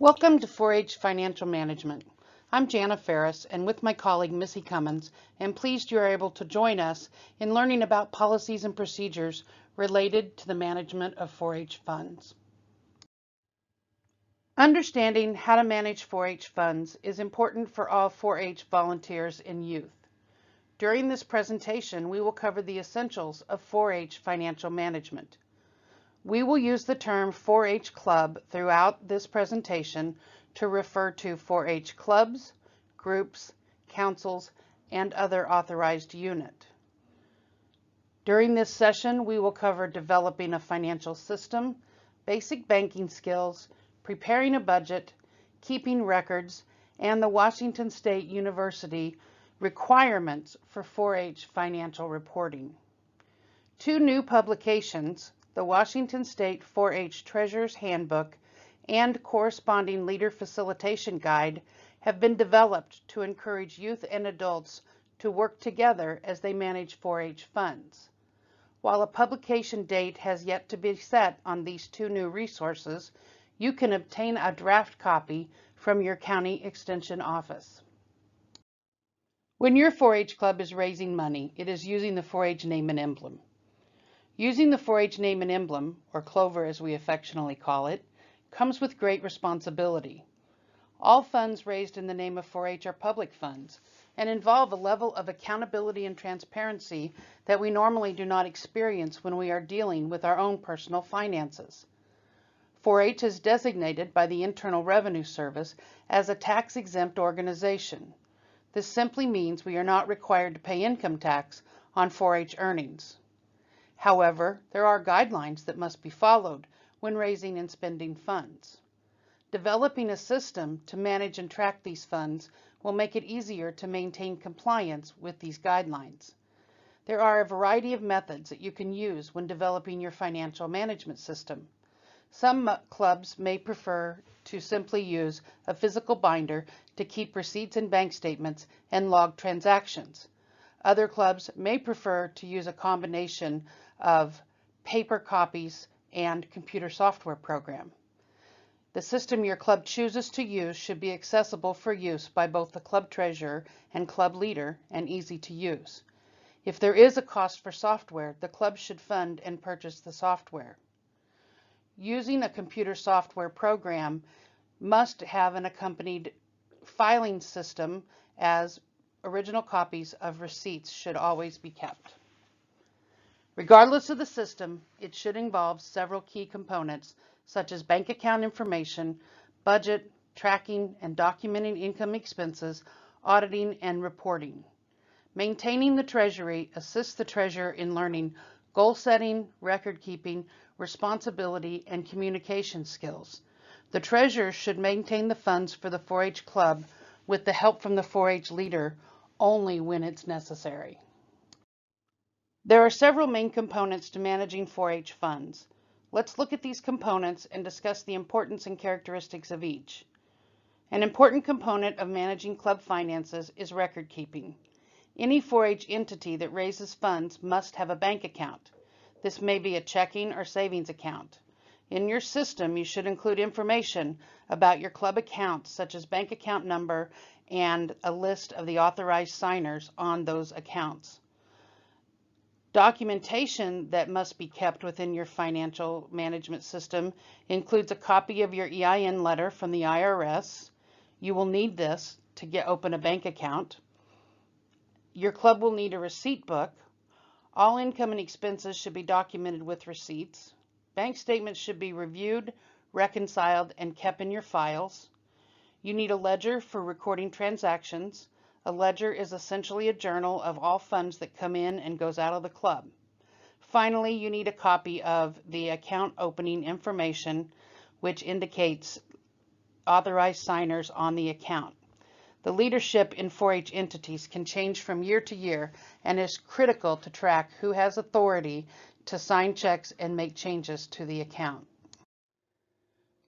Welcome to 4-H Financial Management. I'm Jana Ferris, and with my colleague Missy Cummins, I'm pleased you are able to join us in learning about policies and procedures related to the management of 4-H funds. Understanding how to manage 4-H funds is important for all 4-H volunteers and youth. During this presentation, we will cover the essentials of 4-H financial management. We will use the term 4-H Club throughout this presentation to refer to 4-H clubs, groups, councils, and other authorized unit. During this session, we will cover developing a financial system, basic banking skills, preparing a budget, keeping records, and the Washington State University requirements for 4-H financial reporting. Two new publications, the Washington State 4-H Treasurer's Handbook and corresponding Leader Facilitation Guide, have been developed to encourage youth and adults to work together as they manage 4-H funds. While a publication date has yet to be set on these two new resources, you can obtain a draft copy from your county extension office. When your 4-H club is raising money, it is using the 4-H name and emblem. Using the 4-H name and emblem, or Clover as we affectionately call it, comes with great responsibility. All funds raised in the name of 4-H are public funds and involve a level of accountability and transparency that we normally do not experience when we are dealing with our own personal finances. 4-H is designated by the Internal Revenue Service as a tax-exempt organization. This simply means we are not required to pay income tax on 4-H earnings. However, there are guidelines that must be followed when raising and spending funds. Developing a system to manage and track these funds will make it easier to maintain compliance with these guidelines. There are a variety of methods that you can use when developing your financial management system. Some clubs may prefer to simply use a physical binder to keep receipts and bank statements and log transactions. Other clubs may prefer to use a combination of paper copies and computer software program. The system your club chooses to use should be accessible for use by both the club treasurer and club leader and easy to use. If there is a cost for software, the club should fund and purchase the software. Using a computer software program must have an accompanied filing system, as original copies of receipts should always be kept. Regardless of the system, it should involve several key components such as bank account information, budget, tracking and documenting income expenses, auditing and reporting. Maintaining the treasury assists the treasurer in learning goal setting, record keeping, responsibility, and communication skills. The treasurer should maintain the funds for the 4-H club with the help from the 4-H leader only when it's necessary. There are several main components to managing 4-H funds. Let's look at these components and discuss the importance and characteristics of each. An important component of managing club finances is record keeping. Any 4-H entity that raises funds must have a bank account. This may be a checking or savings account. In your system, you should include information about your club accounts, such as bank account number and a list of the authorized signers on those accounts. Documentation that must be kept within your financial management system includes a copy of your EIN letter from the IRS. You will need this to open a bank account. Your club will need a receipt book. All income and expenses should be documented with receipts. Bank statements should be reviewed, reconciled, and kept in your files. You need a ledger for recording transactions. A ledger is essentially a journal of all funds that come in and goes out of the club. Finally, you need a copy of the account opening information, which indicates authorized signers on the account. The leadership in 4-H entities can change from year to year and is critical to track who has authority to sign checks and make changes to the account.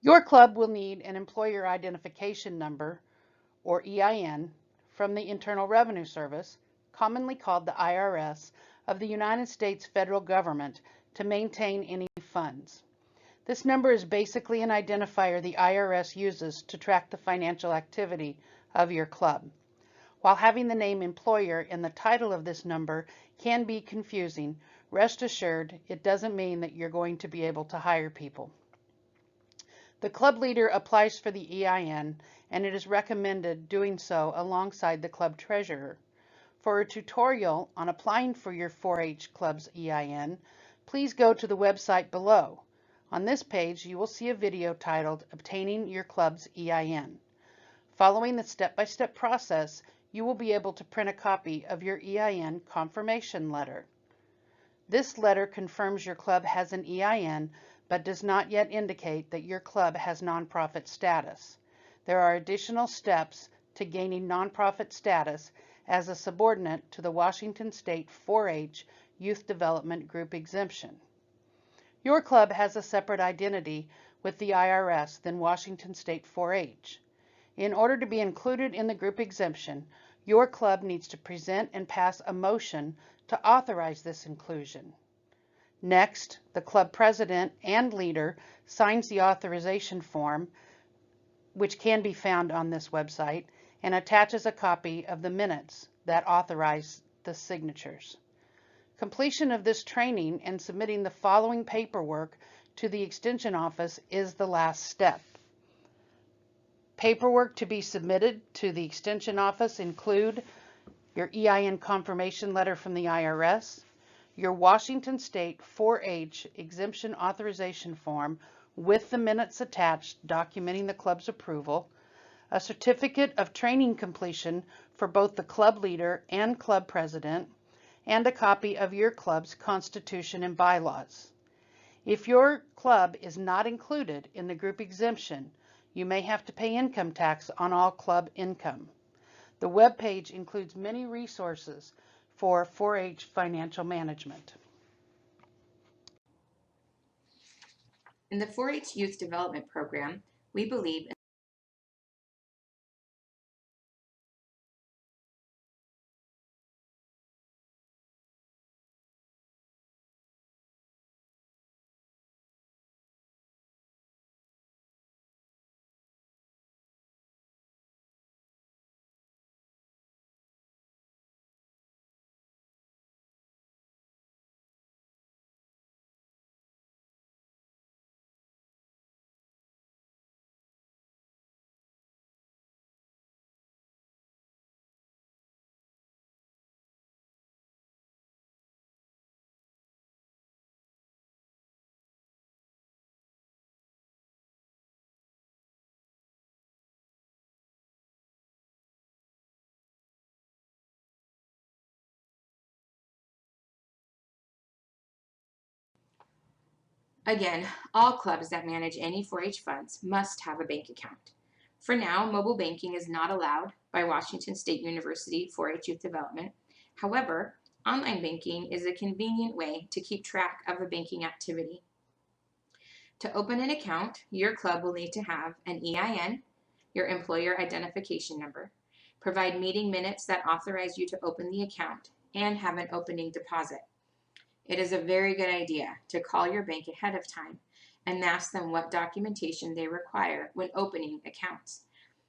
Your club will need an employer identification number, or EIN, from the Internal Revenue Service, commonly called the IRS, of the United States federal government to maintain any funds. This number is basically an identifier the IRS uses to track the financial activity of your club. While having the name employer in the title of this number can be confusing, rest assured it doesn't mean that you're going to be able to hire people. The club leader applies for the EIN, and it is recommended doing so alongside the club treasurer. For a tutorial on applying for your 4-H club's EIN, please go to the website below. On this page, you will see a video titled Obtaining Your Club's EIN. Following the step-by-step process, you will be able to print a copy of your EIN confirmation letter. This letter confirms your club has an EIN, but does not yet indicate that your club has nonprofit status. There are additional steps to gaining nonprofit status as a subordinate to the Washington State 4-H Youth Development Group exemption. Your club has a separate identity with the IRS than Washington State 4-H. In order to be included in the group exemption, your club needs to present and pass a motion to authorize this inclusion. Next, the club president and leader signs the authorization form, which can be found on this website, and attaches a copy of the minutes that authorize the signatures. Completion of this training and submitting the following paperwork to the Extension Office is the last step. Paperwork to be submitted to the Extension Office include your EIN confirmation letter from the IRS, your Washington State 4-H exemption authorization form with the minutes attached documenting the club's approval, a certificate of training completion for both the club leader and club president, and a copy of your club's constitution and bylaws. If your club is not included in the group exemption, you may have to pay income tax on all club income. The web page includes many resources for 4-H financial management. In the 4-H Youth Development Program, we believe in Again, all clubs that manage any 4-H funds must have a bank account. For now, mobile banking is not allowed by Washington State University 4-H Youth Development. However, online banking is a convenient way to keep track of a banking activity. To open an account, your club will need to have an EIN, your employer identification number, provide meeting minutes that authorize you to open the account, and have an opening deposit. It is a very good idea to call your bank ahead of time and ask them what documentation they require when opening accounts.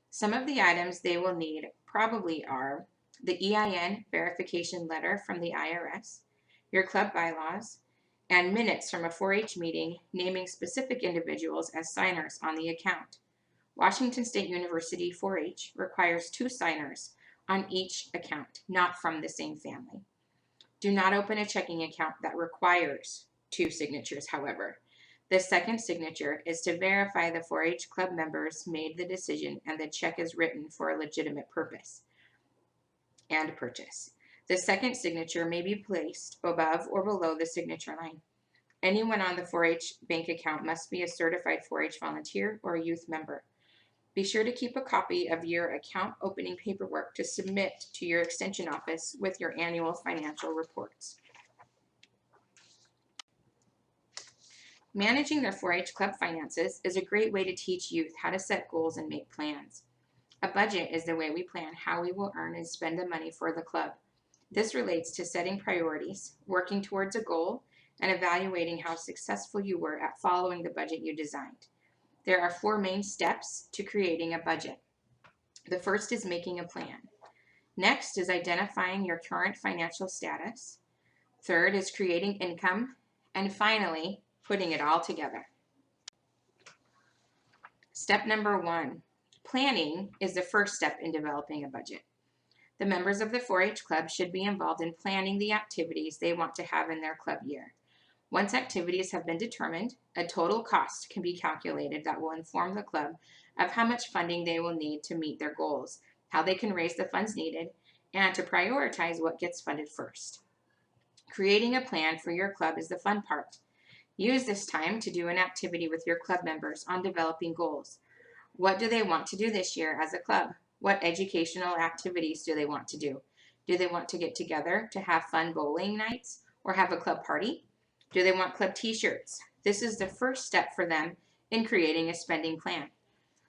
Some of the items they will need probably are the EIN verification letter from the IRS, your club bylaws, and minutes from a 4-H meeting naming specific individuals as signers on the account. Washington State University 4-H requires 2 signers on each account, not from the same family. Do not open a checking account that requires 2 signatures, however. The second signature is to verify the 4-H club members made the decision and the check is written for a legitimate purpose and purchase. The second signature may be placed above or below the signature line. Anyone on the 4-H bank account must be a certified 4-H volunteer or a youth member. Be sure to keep a copy of your account opening paperwork to submit to your extension office with your annual financial reports. Managing their 4-H club finances is a great way to teach youth how to set goals and make plans. A budget is the way we plan how we will earn and spend the money for the club. This relates to setting priorities, working towards a goal, and evaluating how successful you were at following the budget you designed. There are 4 main steps to creating a budget. The first is making a plan. Next is identifying your current financial status. Third is creating income. And finally, putting it all together. Step number 1. Planning is the first step in developing a budget. The members of the 4-H club should be involved in planning the activities they want to have in their club year. Once activities have been determined, a total cost can be calculated that will inform the club of how much funding they will need to meet their goals, how they can raise the funds needed, and to prioritize what gets funded first. Creating a plan for your club is the fun part. Use this time to do an activity with your club members on developing goals. What do they want to do this year as a club? What educational activities do they want to do? Do they want to get together to have fun bowling nights or have a club party? Do they want club t-shirts? This is the first step for them in creating a spending plan.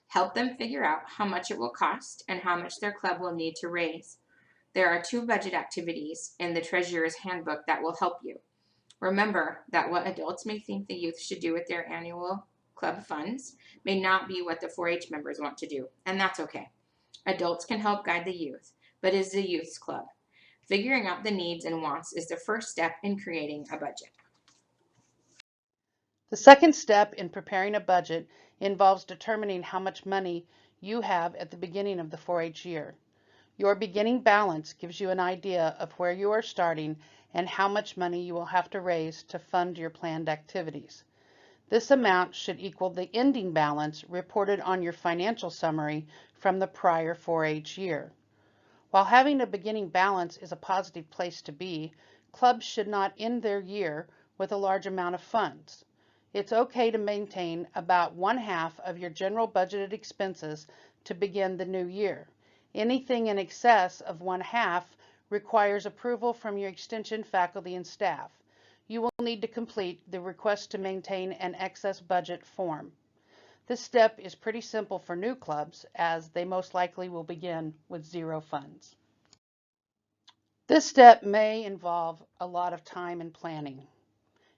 Help them figure out how much it will cost and how much their club will need to raise. There are 2 budget activities in the Treasurer's Handbook that will help you. Remember that what adults may think the youth should do with their annual club funds may not be what the 4-H members want to do, and that's okay. Adults can help guide the youth, but it's the youth's club. Figuring out the needs and wants is the first step in creating a budget. The second step in preparing a budget involves determining how much money you have at the beginning of the 4-H year. Your beginning balance gives you an idea of where you are starting and how much money you will have to raise to fund your planned activities. This amount should equal the ending balance reported on your financial summary from the prior 4-H year. While having a beginning balance is a positive place to be, clubs should not end their year with a large amount of funds. It's okay to maintain about 1/2 of your general budgeted expenses to begin the new year. Anything in excess of 1/2 requires approval from your extension faculty and staff. You will need to complete the request to maintain an excess budget form. This step is pretty simple for new clubs, as they most likely will begin with 0 funds. This step may involve a lot of time and planning.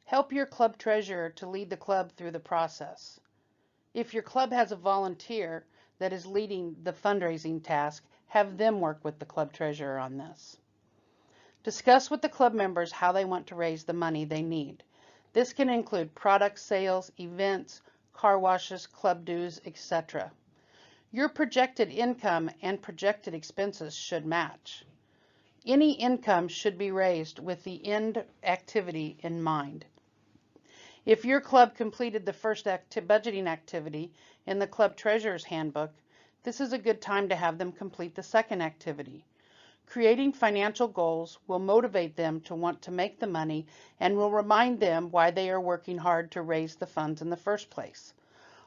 Help your club treasurer to lead the club through the process. If your club has a volunteer that is leading the fundraising task, have them work with the club treasurer on this. Discuss with the club members how they want to raise the money they need. This can include product sales, events, car washes, club dues, etc. Your projected income and projected expenses should match. Any income should be raised with the end activity in mind. If your club completed the first budgeting activity in the club treasurer's handbook, this is a good time to have them complete the second activity. Creating financial goals will motivate them to want to make the money and will remind them why they are working hard to raise the funds in the first place.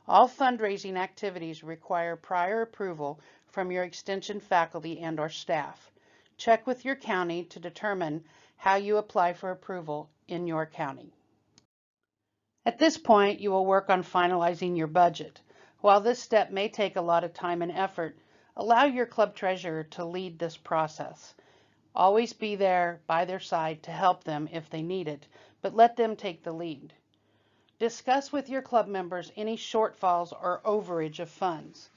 All fundraising activities require prior approval from your extension faculty and/or staff. Check with your county to determine how you apply for approval in your county. At this point, you will work on finalizing your budget. While this step may take a lot of time and effort, allow your club treasurer to lead this process. Always be there by their side to help them if they need it, but let them take the lead. Discuss with your club members any shortfalls or overage of funds.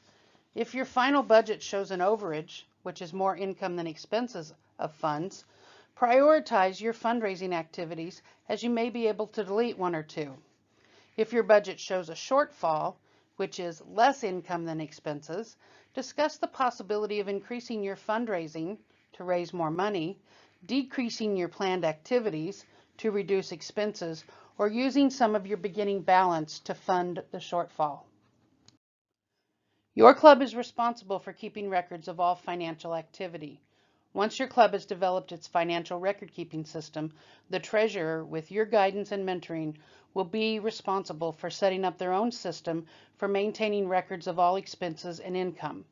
If your final budget shows an overage, which is more income than expenses of funds, prioritize your fundraising activities, as you may be able to delete 1 or 2. If your budget shows a shortfall, which is less income than expenses, discuss the possibility of increasing your fundraising to raise more money, decreasing your planned activities to reduce expenses, or using some of your beginning balance to fund the shortfall. Your club is responsible for keeping records of all financial activity. Once your club has developed its financial record-keeping system, the treasurer, with your guidance and mentoring, will be responsible for setting up their own system for maintaining records of all expenses and income.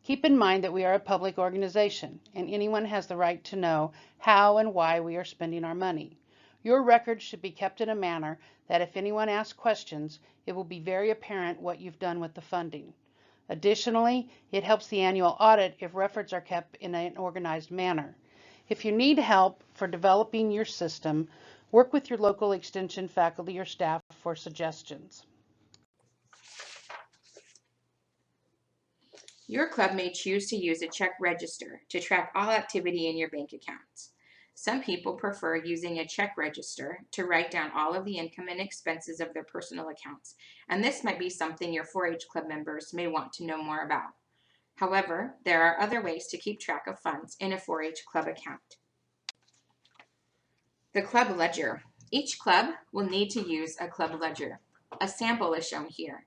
Keep in mind that we are a public organization, and anyone has the right to know how and why we are spending our money. Your records should be kept in a manner that if anyone asks questions, it will be very apparent what you've done with the funding. Additionally, it helps the annual audit if records are kept in an organized manner. If you need help for developing your system, Work with your local extension faculty or staff for suggestions. Your club may choose to use a check register to track all activity in your bank accounts. Some people prefer using a check register to write down all of the income and expenses of their personal accounts, and this might be something your 4-H club members may want to know more about. However, there are other ways to keep track of funds in a 4-H club account. The club ledger. Each club will need to use a club ledger. A sample is shown here.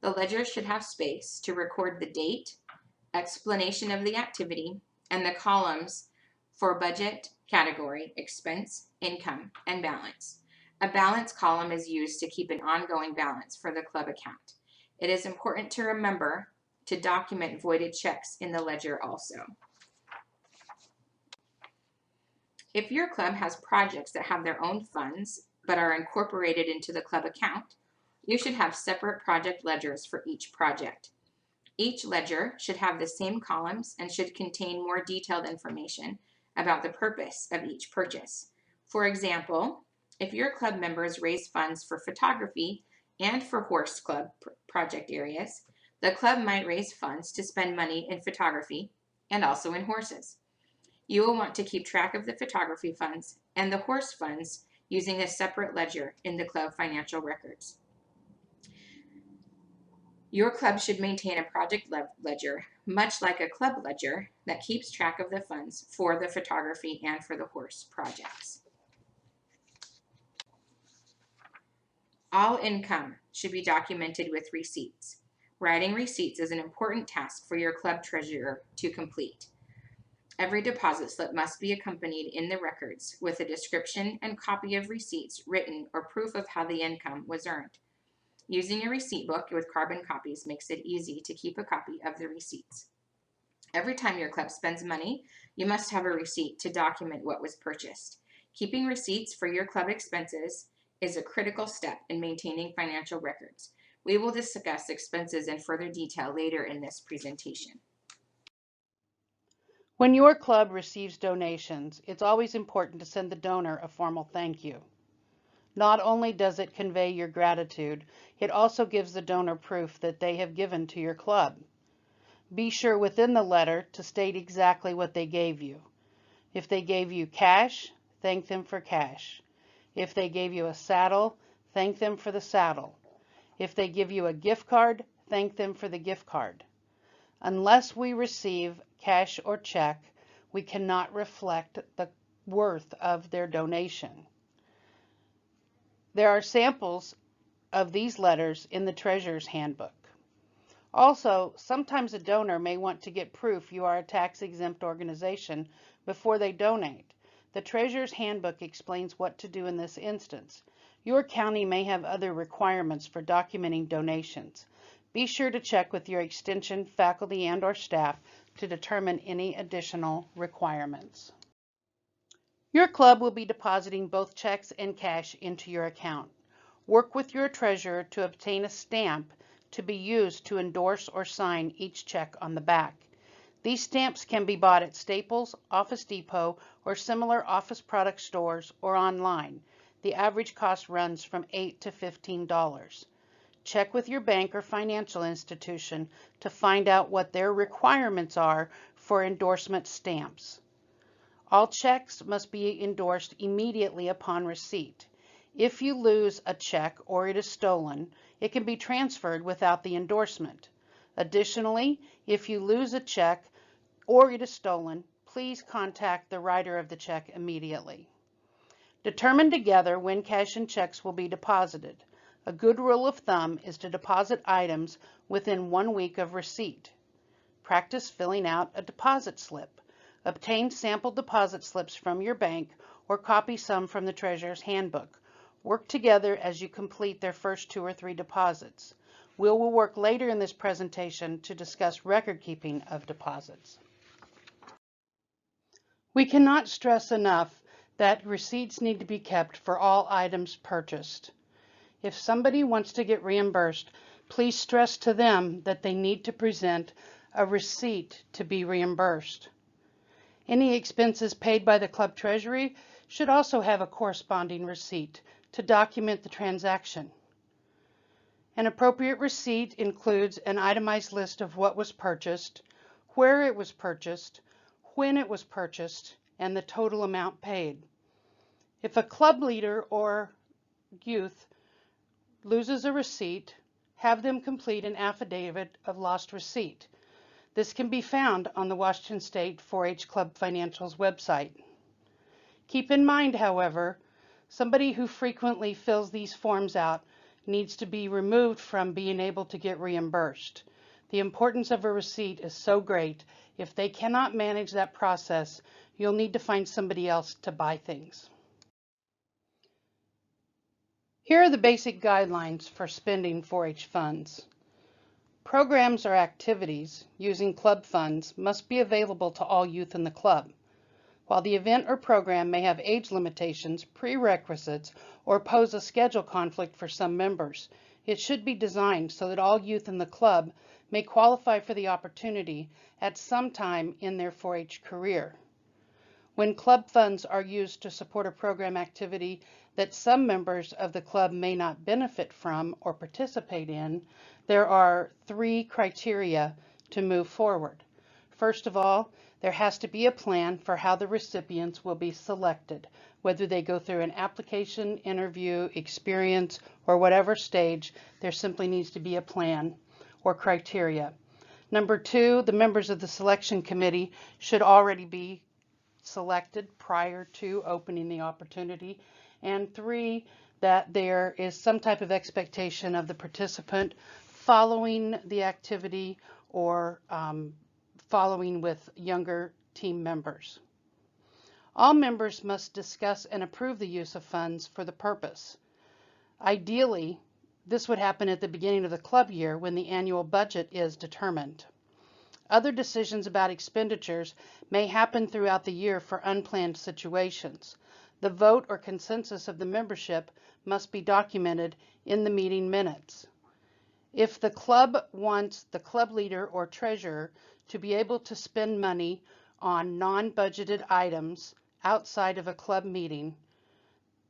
The ledger should have space to record the date, explanation of the activity, and the columns for budget, category, expense, income, and balance. A balance column is used to keep an ongoing balance for the club account. It is important to remember to document voided checks in the ledger also. If your club has projects that have their own funds but are incorporated into the club account, you should have separate project ledgers for each project. Each ledger should have the same columns and should contain more detailed information about the purpose of each purchase. For example, if your club members raise funds for photography and for horse club project areas, the club might raise funds to spend money in photography and also in horses. You will want to keep track of the photography funds and the horse funds using a separate ledger in the club financial records. Your club should maintain a project ledger, much like a club ledger, that keeps track of the funds for the photography and for the horse projects. All income should be documented with receipts. Writing receipts is an important task for your club treasurer to complete. Every deposit slip must be accompanied in the records with a description and copy of receipts written or proof of how the income was earned. Using a receipt book with carbon copies makes it easy to keep a copy of the receipts. Every time your club spends money, you must have a receipt to document what was purchased. Keeping receipts for your club expenses is a critical step in maintaining financial records. We will discuss expenses in further detail later in this presentation. When your club receives donations, it's always important to send the donor a formal thank you. Not only does it convey your gratitude, it also gives the donor proof that they have given to your club. Be sure within the letter to state exactly what they gave you. If they gave you cash, thank them for cash. If they gave you a saddle, thank them for the saddle. If they give you a gift card, thank them for the gift card. Unless we receive cash or check, we cannot reflect the worth of their donation. There are samples of these letters in the Treasurer's Handbook. Also, sometimes a donor may want to get proof you are a tax-exempt organization before they donate. The Treasurer's Handbook explains what to do in this instance. Your county may have other requirements for documenting donations. Be sure to check with your extension, faculty, and/or staff to determine any additional requirements. Your club will be depositing both checks and cash into your account. Work with your treasurer to obtain a stamp to be used to endorse or sign each check on the back. These stamps can be bought at Staples, Office Depot, or similar office product stores or online. The average cost runs from $8 to $15. Check with your bank or financial institution to find out what their requirements are for endorsement stamps. All checks must be endorsed immediately upon receipt. If you lose a check or it is stolen, it can be transferred without the endorsement. Additionally, if you lose a check or it is stolen, please contact the writer of the check immediately. Determine together when cash and checks will be deposited. A good rule of thumb is to deposit items within 1 week of receipt. Practice filling out a deposit slip. Obtain sample deposit slips from your bank or copy some from the Treasurer's Handbook. Work together as you complete their first 2 or 3 deposits. We will work later in this presentation to discuss record keeping of deposits. We cannot stress enough that receipts need to be kept for all items purchased. If somebody wants to get reimbursed, please stress to them that they need to present a receipt to be reimbursed. Any expenses paid by the club treasury should also have a corresponding receipt to document the transaction. An appropriate receipt includes an itemized list of what was purchased, where it was purchased, when it was purchased, and the total amount paid. If a club leader or youth loses a receipt, have them complete an affidavit of lost receipt. This can be found on the Washington State 4-H Club Financials website. Keep in mind, however, somebody who frequently fills these forms out needs to be removed from being able to get reimbursed. The importance of a receipt is so great, if they cannot manage that process, you'll need to find somebody else to buy things. Here are the basic guidelines for spending 4-H funds. Programs or activities using club funds must be available to all youth in the club. While the event or program may have age limitations, prerequisites, or pose a schedule conflict for some members, it should be designed so that all youth in the club may qualify for the opportunity at some time in their 4-H career. When club funds are used to support a program activity that some members of the club may not benefit from or participate in, there are 3 criteria to move forward. First of all, there has to be a plan for how the recipients will be selected, whether they go through an application, interview, experience, or whatever stage. There simply needs to be a plan or criteria. Number 2, the members of the selection committee should already be selected prior to opening the opportunity. And 3, that there is some type of expectation of the participant following the activity or following with younger team members. All members must discuss and approve the use of funds for the purpose. Ideally, this would happen at the beginning of the club year when the annual budget is determined. Other decisions about expenditures may happen throughout the year for unplanned situations. The vote or consensus of the membership must be documented in the meeting minutes. If the club wants the club leader or treasurer to be able to spend money on non-budgeted items outside of a club meeting,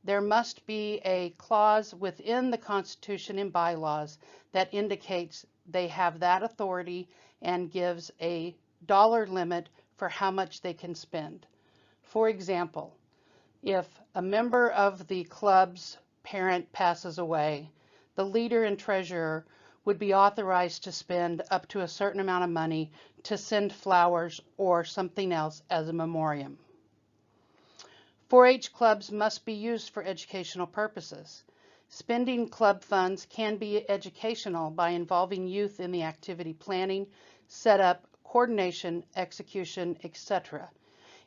there must be a clause within the Constitution and bylaws that indicates they have that authority and gives a dollar limit for how much they can spend. For example, if a member of the club's parent passes away, the leader and treasurer would be authorized to spend up to a certain amount of money to send flowers or something else as a memoriam. 4-H clubs must be used for educational purposes. Spending club funds can be educational by involving youth in the activity planning, setup, coordination, execution, etc.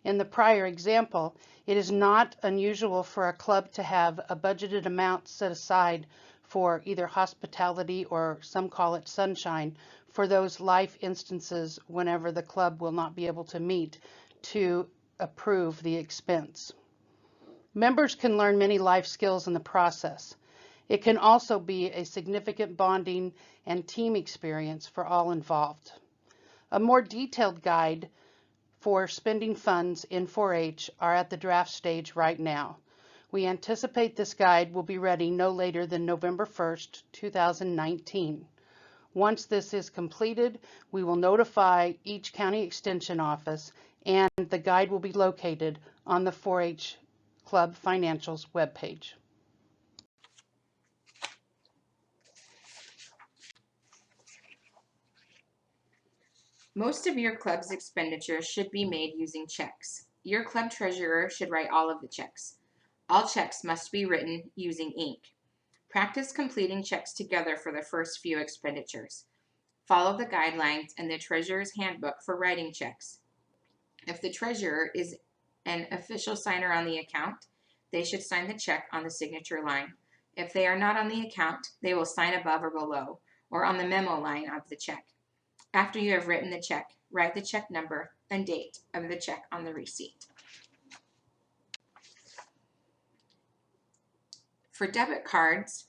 In the prior example, it is not unusual for a club to have a budgeted amount set aside for either hospitality or some call it sunshine for those life instances whenever the club will not be able to meet to approve the expense. Members can learn many life skills in the process. It can also be a significant bonding and team experience for all involved. A more detailed guide for spending funds in 4-H are at the draft stage right now. We anticipate this guide will be ready no later than November 1st, 2019. Once this is completed, we will notify each county extension office, and the guide will be located on the 4-H Club Financials webpage. Most of your club's expenditures should be made using checks. Your club treasurer should write all of the checks. All checks must be written using ink. Practice completing checks together for the first few expenditures. Follow the guidelines and the treasurer's handbook for writing checks. If the treasurer is an official signer on the account, they should sign the check on the signature line. If they are not on the account, they will sign above or below, or on the memo line of the check. After you have written the check, write the check number and date of the check on the receipt. For debit cards,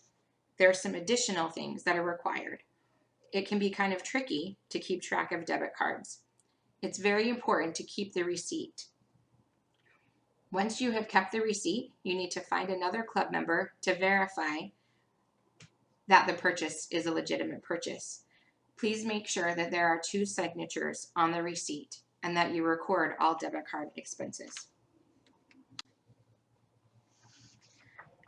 there are some additional things that are required. It can be kind of tricky to keep track of debit cards. It's very important to keep the receipt. Once you have kept the receipt, you need to find another club member to verify that the purchase is a legitimate purchase. Please make sure that there are 2 signatures on the receipt and that you record all debit card expenses.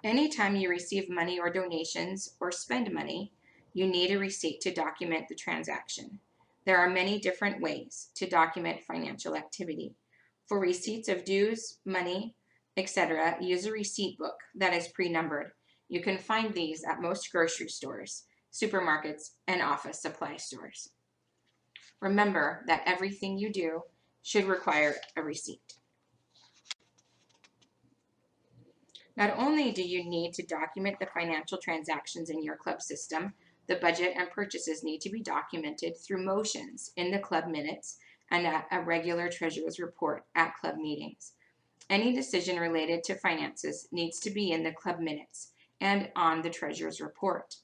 Anytime you receive money or donations or spend money, you need a receipt to document the transaction. There are many different ways to document financial activity. For receipts of dues, money, etc., use a receipt book that is pre-numbered. You can find these at most grocery stores, supermarkets, and office supply stores. Remember that everything you do should require a receipt. Not only do you need to document the financial transactions in your club system, the budget and purchases need to be documented through motions in the club minutes and at a regular treasurer's report at club meetings. Any decision related to finances needs to be in the club minutes and on the treasurer's report.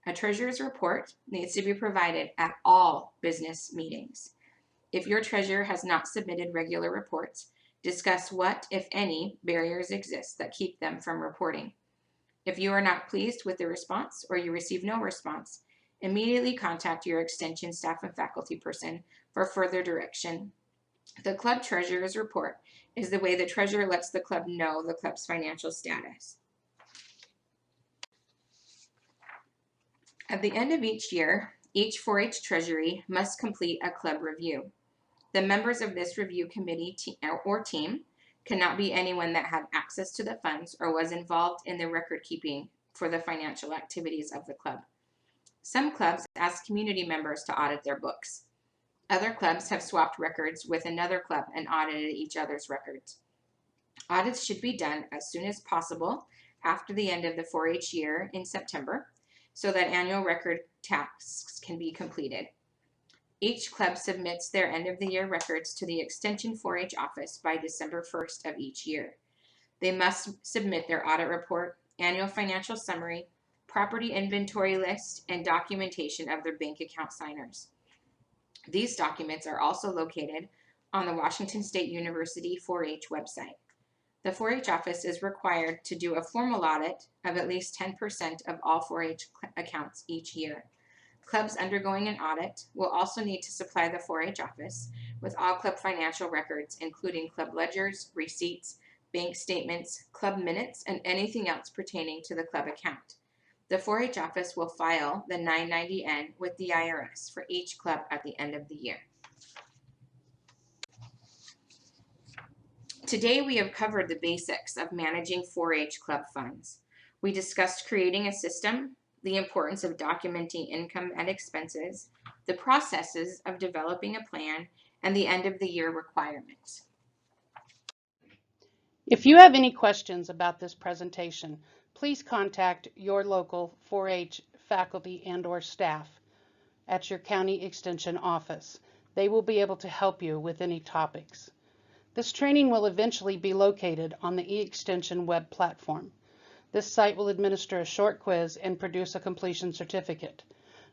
A treasurer's report needs to be provided at all business meetings. If your treasurer has not submitted regular reports, discuss what, if any, barriers exist that keep them from reporting. If you are not pleased with the response or you receive no response, immediately contact your extension staff and faculty person for further direction. The club treasurer's report is the way the treasurer lets the club know the club's financial status. At the end of each year, each 4-H treasury must complete a club review. The members of this review committee or team cannot be anyone that had access to the funds or was involved in the record keeping for the financial activities of the club. Some clubs ask community members to audit their books. Other clubs have swapped records with another club and audited each other's records. Audits should be done as soon as possible after the end of the 4-H year in September so that annual record tasks can be completed. Each club submits their end-of-the-year records to the Extension 4-H office by December 1st of each year. They must submit their audit report, annual financial summary, property inventory list, and documentation of their bank account signers. These documents are also located on the Washington State University 4-H website. The 4-H office is required to do a formal audit of at least 10% of all 4-H accounts each year. Clubs undergoing an audit will also need to supply the 4-H office with all club financial records, including club ledgers, receipts, bank statements, club minutes, and anything else pertaining to the club account. The 4-H office will file the 990N with the IRS for each club at the end of the year. Today we have covered the basics of managing 4-H club funds. We discussed creating a system, the importance of documenting income and expenses, the processes of developing a plan, and the end-of-the-year requirements. If you have any questions about this presentation, please contact your local 4-H faculty and/or staff at your county extension office. They will be able to help you with any topics. This training will eventually be located on the eXtension web platform. This site will administer a short quiz and produce a completion certificate.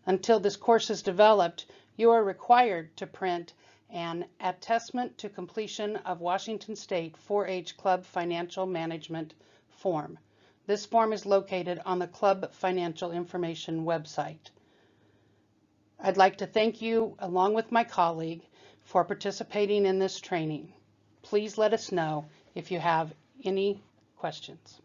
Until this course is developed, you are required to print an attestment to completion of Washington State 4-H Club Financial Management form. This form is located on the Club Financial Information website. I'd like to thank you, along with my colleague, for participating in this training. Please let us know if you have any questions.